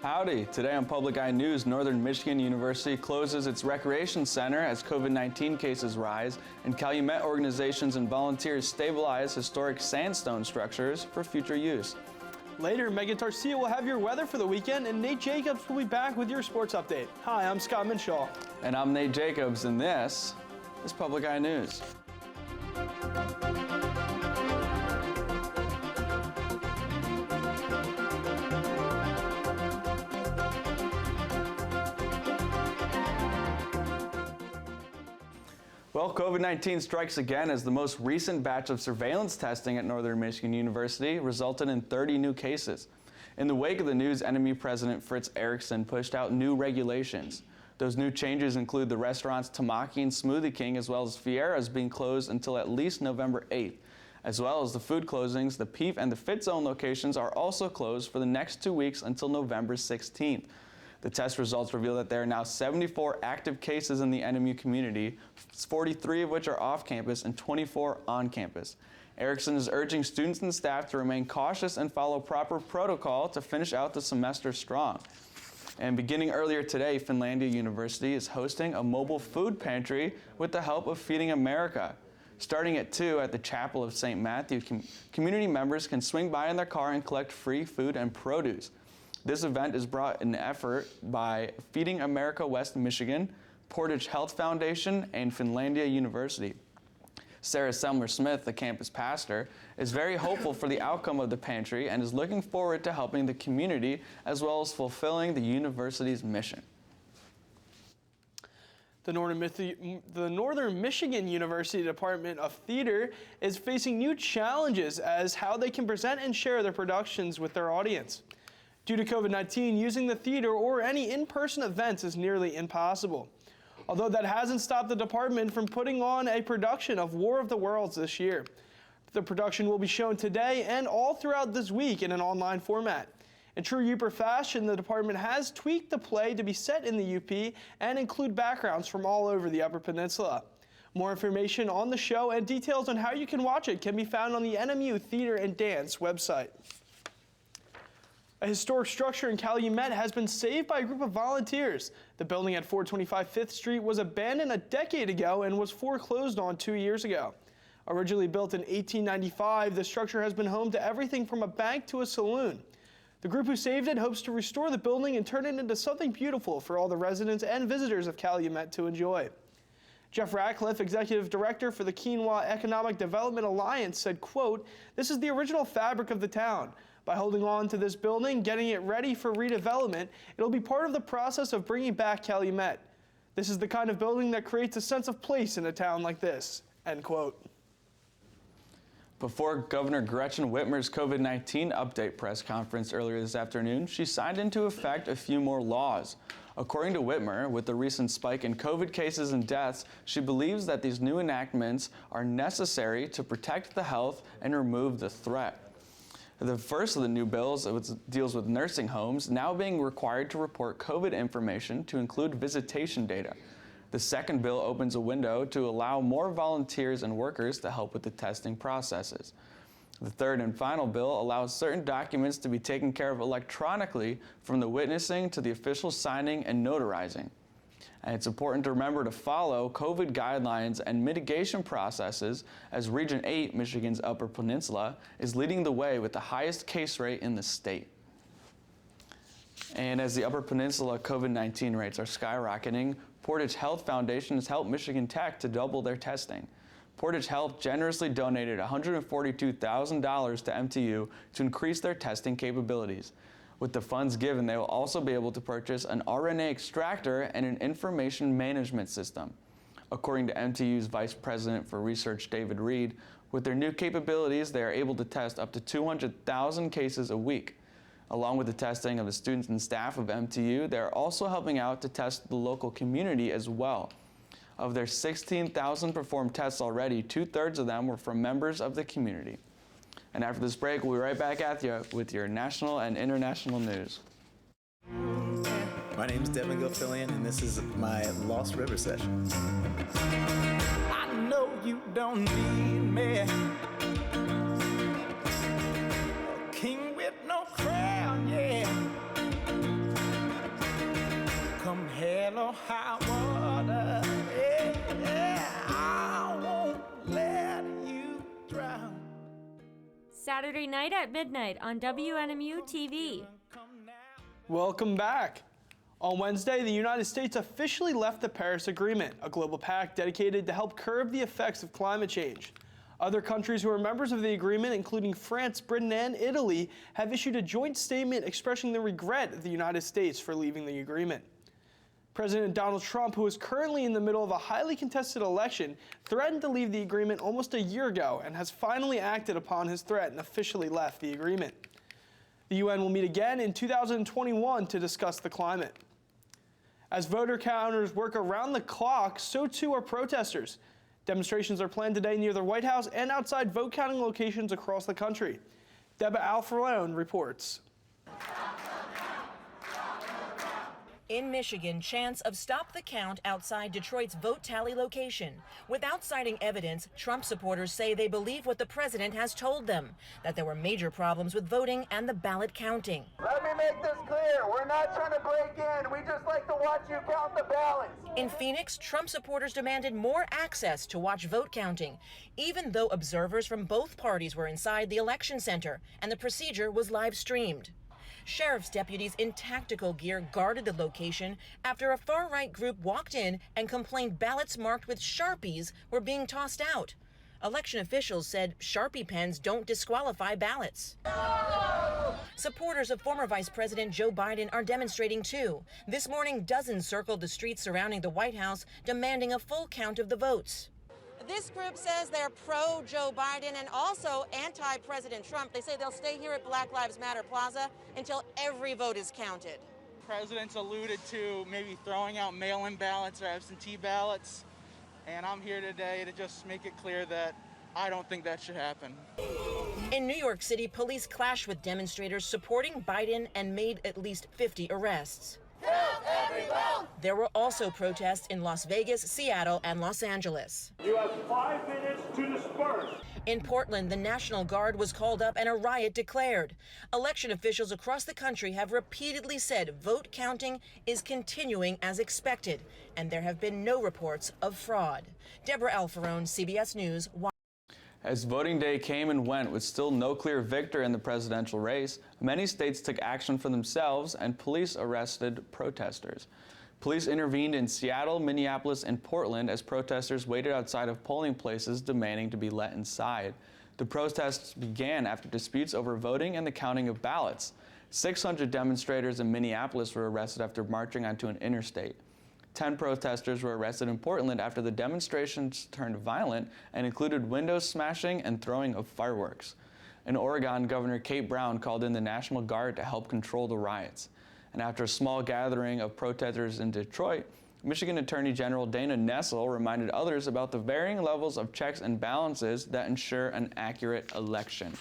Howdy! Today on Public Eye News, Northern Michigan University closes its recreation center as COVID-19 cases rise, and Calumet organizations and volunteers stabilize historic sandstone structures for future use. Later, Megan Tarcia will have your weather for the weekend, and Nate Jacobs will be back with your sports update. Hi, I'm Scott Minshaw. And I'm Nate Jacobs, and this is Public Eye News. Well, COVID-19 strikes again as the most recent batch of surveillance testing at Northern Michigan University resulted in 30 new cases. In the wake of the news, NMU President Fritz Erickson pushed out new regulations. Those new changes include the restaurants Tamaki and Smoothie King, as well as Fiera's being closed until at least November 8th. As well as the food closings, the Peep and the Fit Zone locations are also closed for the next 2 weeks until November 16th. The test results reveal that there are now 74 active cases in the NMU community, 43 of which are off campus and 24 on campus. Erickson is urging students and staff to remain cautious and follow proper protocol to finish out the semester strong. And beginning earlier today, Finlandia University is hosting a mobile food pantry with the help of Feeding America. Starting at 2 at the Chapel of St. Matthew, community members can swing by in their car and collect free food and produce. This event is brought in effort by Feeding America West Michigan, Portage Health Foundation, and Finlandia University. Sarah Semler-Smith, the campus pastor, is very hopeful for the outcome of the pantry and is looking forward to helping the community as well as fulfilling the university's mission. The Northern Michigan University Department of Theater is facing new challenges as how they can present and share their productions with their audience. Due to COVID-19, using the theater or any in-person events is nearly impossible. Although that hasn't stopped the department from putting on a production of War of the Worlds this year. The production will be shown today and all throughout this week in an online format. In true Uper fashion, the department has tweaked the play to be set in the UP and include backgrounds from all over the Upper Peninsula. More information on the show and details on how you can watch it can be found on the NMU Theater and Dance website. A historic structure in Calumet has been saved by a group of volunteers. The building at 425 5th Street was abandoned a decade ago and was foreclosed on 2 years ago. Originally built in 1895, the structure has been home to everything from a bank to a saloon. The group who saved it hopes to restore the building and turn it into something beautiful for all the residents and visitors of Calumet to enjoy. Jeff Ratcliffe, Executive Director for the Quinoa Economic Development Alliance, said, quote, "This is the original fabric of the town. By holding on to this building, getting it ready for redevelopment, it'll be part of the process of bringing back Calumet. This is the kind of building that creates a sense of place in a town like this," end quote. Before Governor Gretchen Whitmer's COVID-19 update press conference earlier this afternoon, she signed into effect a few more laws. According to Whitmer, with the recent spike in COVID cases and deaths, she believes that these new enactments are necessary to protect the health and remove the threat. The first of the new bills deals with nursing homes now being required to report COVID information to include visitation data. The second bill opens a window to allow more volunteers and workers to help with the testing processes. The third and final bill allows certain documents to be taken care of electronically from the witnessing to the official signing and notarizing. And it's important to remember to follow COVID guidelines and mitigation processes as Region 8, Michigan's Upper Peninsula, is leading the way with the highest case rate in the state. And as the Upper Peninsula COVID-19 rates are skyrocketing, Portage Health Foundation has helped Michigan Tech to double their testing. Portage Health generously donated $142,000 to MTU to increase their testing capabilities. With the funds given, they will also be able to purchase an RNA extractor and an information management system. According to MTU's Vice President for Research, David Reed, with their new capabilities, they are able to test up to 200,000 cases a week. Along with the testing of the students and staff of MTU, they are also helping out to test the local community as well. Of their 16,000 performed tests already, 2/3 of them were from members of the community. And after this break, we'll be right back at you with your national and international news. My name is Devin Gilfillian, and this is my Lost River session. I know you don't need me. A king with no crown, yeah. Saturday night at midnight on WNMU-TV. Welcome back. On Wednesday, the United States officially left the Paris Agreement, a global pact dedicated to help curb the effects of climate change. Other countries who are members of the agreement, including France, Britain, and Italy, have issued a joint statement expressing the regret of the United States for leaving the agreement. President Donald Trump, who is currently in the middle of a highly contested election, threatened to leave the agreement almost a year ago and has finally acted upon his threat and officially left the agreement. The UN will meet again in 2021 to discuss the climate. As voter counters work around the clock, so too are protesters. Demonstrations are planned today near the White House and outside vote counting locations across the country. Deborah Alfarone reports. In Michigan, chants of stop the count outside Detroit's vote tally location. Without citing evidence, Trump supporters say they believe what the president has told them, that there were major problems with voting and the ballot counting. Let me make this clear. We're not trying to break in. We just like to watch you count the ballots. In Phoenix, Trump supporters demanded more access to watch vote counting, even though observers from both parties were inside the election center and the procedure was live streamed. Sheriff's deputies in tactical gear guarded the location after a far-right group walked in and complained ballots marked with Sharpies were being tossed out. Election officials said Sharpie pens don't disqualify ballots. Supporters of former Vice President Joe Biden are demonstrating too. This morning, dozens circled the streets surrounding the White House, demanding a full count of the votes. This group says they're pro-Joe Biden and also anti-President Trump. They say they'll stay here at Black Lives Matter Plaza until every vote is counted. President's alluded to maybe throwing out mail-in ballots or absentee ballots, and I'm here today to just make it clear that I don't think that should happen. In New York City, police clashed with demonstrators supporting Biden and made at least 50 arrests. There were also protests in Las Vegas, Seattle, and Los Angeles. You have 5 minutes to disperse. In Portland, the National Guard was called up and a riot declared. Election officials across the country have repeatedly said vote counting is continuing as expected, and there have been no reports of fraud. Deborah Alfarone, CBS News. As voting day came and went with still no clear victor in the presidential race, many states took action for themselves and police arrested protesters. Police intervened in Seattle, Minneapolis, and Portland as protesters waited outside of polling places demanding to be let inside. The protests began after disputes over voting and the counting of ballots. 600 demonstrators in Minneapolis were arrested after marching onto an interstate. 10 protesters were arrested in Portland after the demonstrations turned violent and included window smashing and throwing of fireworks. In Oregon, Governor Kate Brown called in the National Guard to help control the riots. And after a small gathering of protesters in Detroit, Michigan Attorney General Dana Nessel reminded others about the varying levels of checks and balances that ensure an accurate election.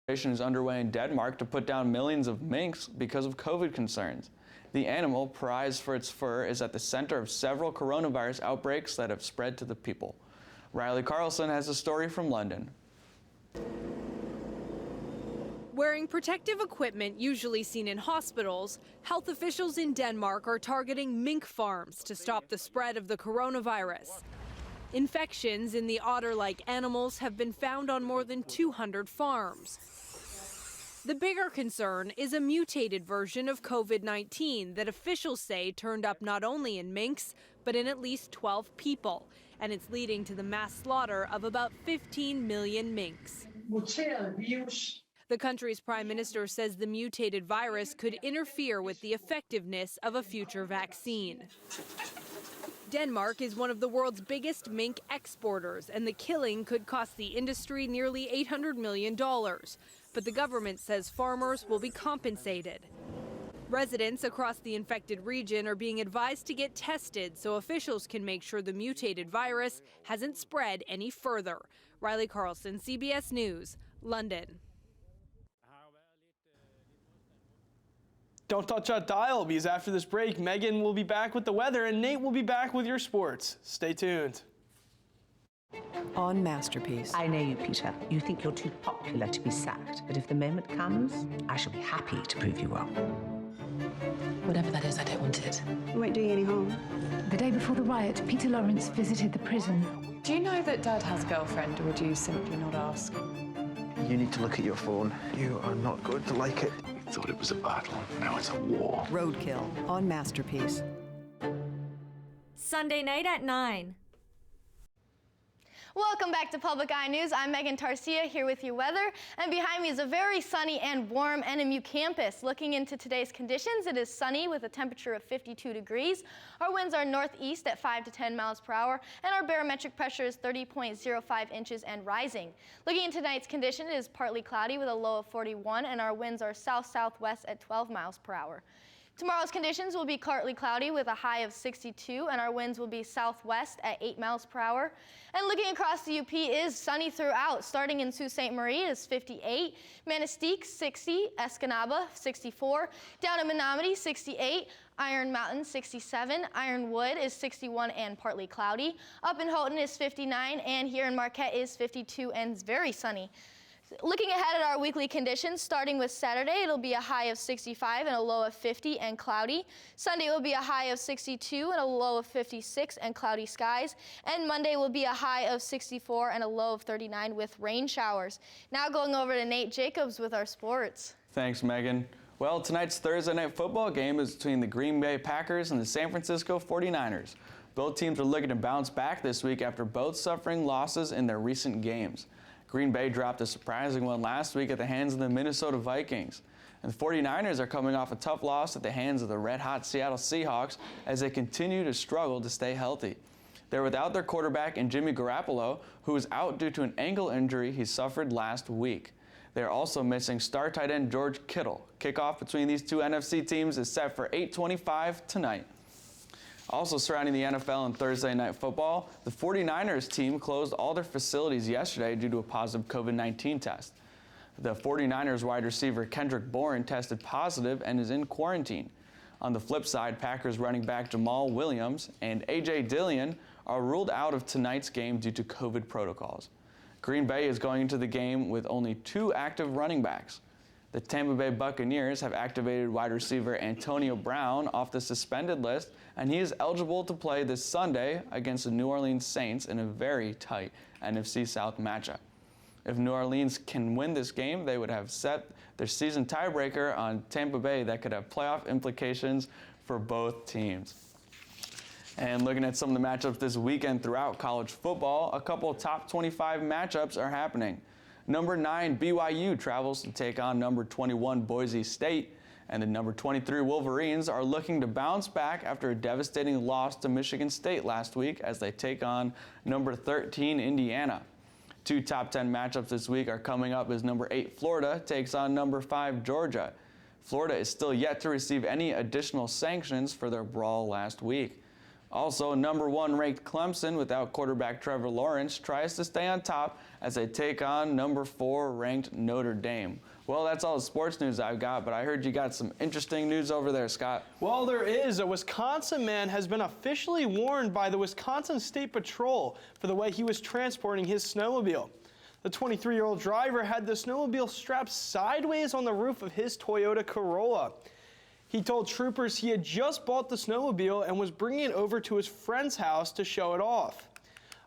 Is underway in Denmark to put down millions of minks because of COVID concerns. The animal, prized for its fur, is at the center of several coronavirus outbreaks that have spread to the people. Riley Carlson has a story from London. Wearing protective equipment usually seen in hospitals, health officials in Denmark are targeting mink farms to stop the spread of the coronavirus. Infections in the otter-like animals have been found on more than 200 farms. The bigger concern is a mutated version of COVID-19 that officials say turned up not only in minks, but in at least 12 people. And it's leading to the mass slaughter of about 15 million minks. The country's prime minister says the mutated virus could interfere with the effectiveness of a future vaccine. Denmark is one of the world's biggest mink exporters, and the killing could cost the industry nearly $800 million. But the government says farmers will be compensated. Residents across the infected region are being advised to get tested so officials can make sure the mutated virus hasn't spread any further. Riley Carlson, CBS News, London. Don't touch that dial, because after this break, Megan will be back with the weather and Nate will be back with your sports. Stay tuned. On Masterpiece. I know you, Peter. You think you're too popular to be sacked. But if the moment comes, I shall be happy to prove you wrong. Whatever that is, I don't want it. You won't do you any harm. The day before the riot, Peter Lawrence visited the prison. Do you know that Dad has a girlfriend, or would you simply not ask? You need to look at your phone. You are not going to like it. You thought it was a battle. Now it's a war. Roadkill on Masterpiece. Sunday night at 9. Welcome back to Public Eye News. I'm Megan Tarcia here with your weather, and behind me is a very sunny and warm NMU campus. Looking into today's conditions, it is sunny with a temperature of 52 degrees. Our winds are northeast at 5 to 10 miles per hour, and our barometric pressure is 30.05 inches and rising. Looking into tonight's condition, it is partly cloudy with a low of 41, and our winds are south-southwest at 12 miles per hour. Tomorrow's conditions will be partly cloudy with a high of 62, and our winds will be southwest at 8 miles per hour. And looking across the UP is sunny throughout. Starting in Sault Ste. Marie is 58, Manistique 60, Escanaba 64, down in Menominee 68, Iron Mountain 67, Ironwood is 61 and partly cloudy. Up in Houghton is 59, and here in Marquette is 52 and very sunny. Looking ahead at our weekly conditions, starting with Saturday, it'll be a high of 65 and a low of 50 and cloudy. Sunday will be a high of 62 and a low of 56 and cloudy skies. And Monday will be a high of 64 and a low of 39 with rain showers. Now going over to Nate Jacobs with our sports. Thanks, Megan. Well, tonight's Thursday night football game is between the Green Bay Packers and the San Francisco 49ers. Both teams are looking to bounce back this week after both suffering losses in their recent games. Green Bay dropped a surprising one last week at the hands of the Minnesota Vikings. And the 49ers are coming off a tough loss at the hands of the red-hot Seattle Seahawks as they continue to struggle to stay healthy. They're without their quarterback in Jimmy Garoppolo, who is out due to an ankle injury he suffered last week. They're also missing star tight end George Kittle. Kickoff between these two NFC teams is set for 8:25 tonight. Also surrounding the NFL and Thursday Night Football, the 49ers team closed all their facilities yesterday due to a positive COVID-19 test. The 49ers wide receiver Kendrick Bourne tested positive and is in quarantine. On the flip side, Packers running back Jamal Williams and A.J. Dillon are ruled out of tonight's game due to COVID protocols. Green Bay is going into the game with only 2 active running backs. The Tampa Bay Buccaneers have activated wide receiver Antonio Brown off the suspended list, and he is eligible to play this Sunday against the New Orleans Saints in a very tight NFC South matchup. If New Orleans can win this game, they would have set their season tiebreaker on Tampa Bay that could have playoff implications for both teams. And looking at some of the matchups this weekend throughout college football, a couple of top 25 matchups are happening. Number 9 BYU travels to take on number 21 Boise State, and the number 23 Wolverines are looking to bounce back after a devastating loss to Michigan State last week as they take on number 13 Indiana. 2 top 10 matchups this week are coming up as number 8 Florida takes on number 5 Georgia. Florida is still yet to receive any additional sanctions for their brawl last week. Also, number 1 ranked Clemson without quarterback Trevor Lawrence tries to stay on top as they take on number 4 ranked Notre Dame. Well, that's all the sports news I've got, but I heard you got some interesting news over there, Scott. Well, there is. A Wisconsin man has been officially warned by the Wisconsin State Patrol for the way he was transporting his snowmobile. The 23-year-old driver had the snowmobile strapped sideways on the roof of his Toyota Corolla. He told troopers he had just bought the snowmobile and was bringing it over to his friend's house to show it off.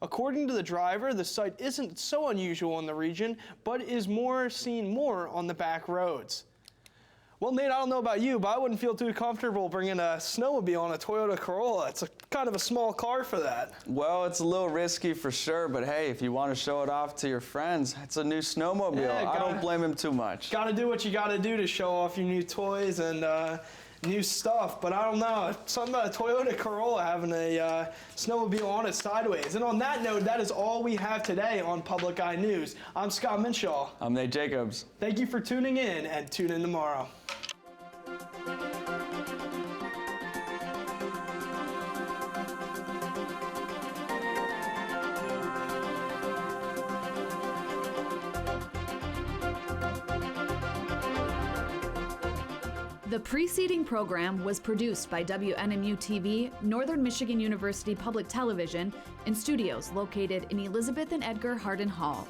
According to the driver, the sight isn't so unusual in the region, but is seen more on the back roads. Well, Nate, I don't know about you, but I wouldn't feel too comfortable bringing a snowmobile on a Toyota Corolla. It's kind of a small car for that. Well, it's a little risky for sure, but hey, if you want to show it off to your friends, it's a new snowmobile. Yeah, I don't blame him too much. Got to do what you got to do to show off your new toys and new stuff, but I don't know. Something about a Toyota Corolla having a snowmobile on it sideways. And on that note, that is all we have today on Public Eye News. I'm Scott Minshaw. I'm Nate Jacobs. Thank you for tuning in, and tune in tomorrow. The preceding program was produced by WNMU-TV, Northern Michigan University Public Television, in studios located in Elizabeth and Edgar Hardin Hall.